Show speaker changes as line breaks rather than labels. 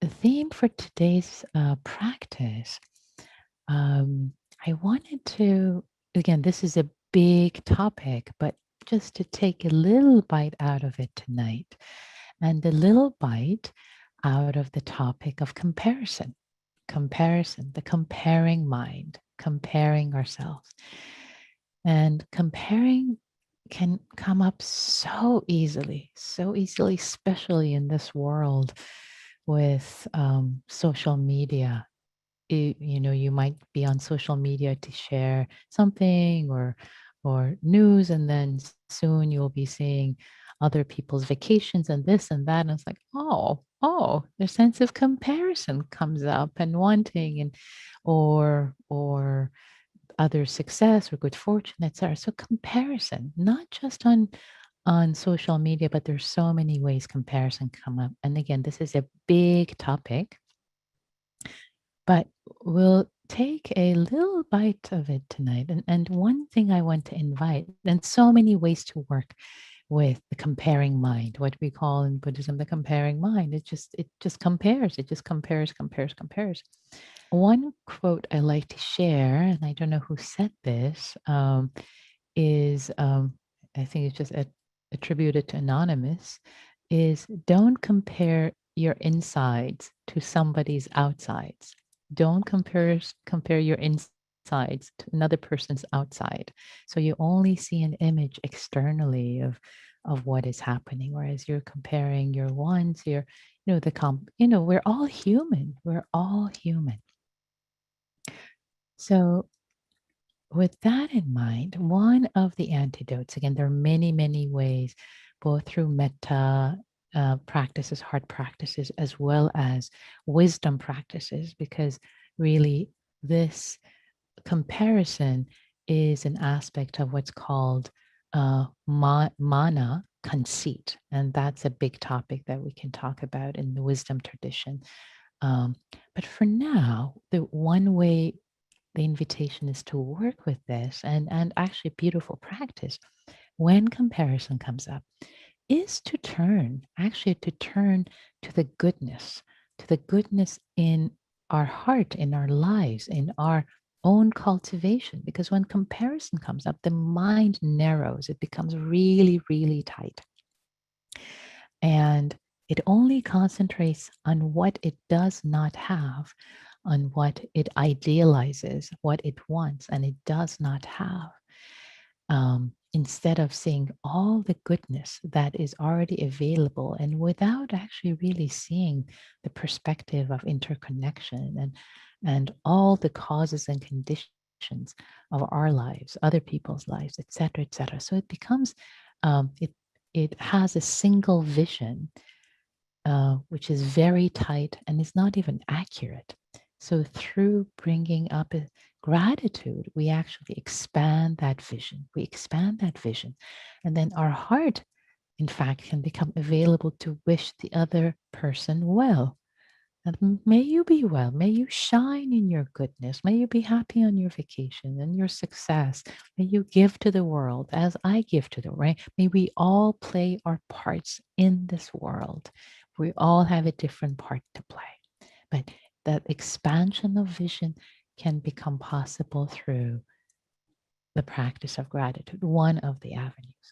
theme for today's practice, I wanted to, again, this is a big topic, but just to take a little bite out of it tonight. And the little bite out of the topic of comparison, the comparing mind, comparing ourselves. And comparing can come up so easily, especially in this world with social media. You might be on social media to share something or news, and then soon you'll be seeing other people's vacations and this and that, and it's like, oh, the sense of comparison comes up, and wanting, and or other success or good fortune, etc. So comparison, not just on social media, but there's so many ways comparison come up. And again, this is a big topic, but we'll take a little bite of it tonight. And one thing I want to invite, and so many ways to work with the comparing mind, what we call in Buddhism the comparing mind. It just compares. It just compares. One quote I like to share, and I don't know who said this, is I think it's just attributed to Anonymous, is don't compare your insides to somebody's outsides. Don't compare your insides to another person's outside. So you only see an image externally of what is happening, whereas you're comparing your wants, your, we're all human. We're all human. So with that in mind, one of the antidotes, again, there are many, many ways, both through metta practices, heart practices, as well as wisdom practices, because really this comparison is an aspect of what's called mana, conceit. And that's a big topic that we can talk about in the wisdom tradition. But for now, the one way, the invitation is to work with this, and actually beautiful practice when comparison comes up, is to turn to the goodness in our heart, in our lives, in our own cultivation. Because when comparison comes up, the mind narrows, it becomes really, really tight. And it only concentrates on what it does not have, on what it idealizes, what it wants, and it does not have. Instead of seeing all the goodness that is already available, and without actually really seeing the perspective of interconnection and all the causes and conditions of our lives, other people's lives, etc., etc. So it becomes, it has a single vision, which is very tight and is not even accurate. So through bringing up gratitude, we actually expand that vision. And then our heart, in fact, can become available to wish the other person well. And may you be well. May you shine in your goodness. May you be happy on your vacation and your success. May you give to the world as I give to the world. Right? May we all play our parts in this world. We all have a different part to play. But that expansion of vision can become possible through the practice of gratitude, one of the avenues.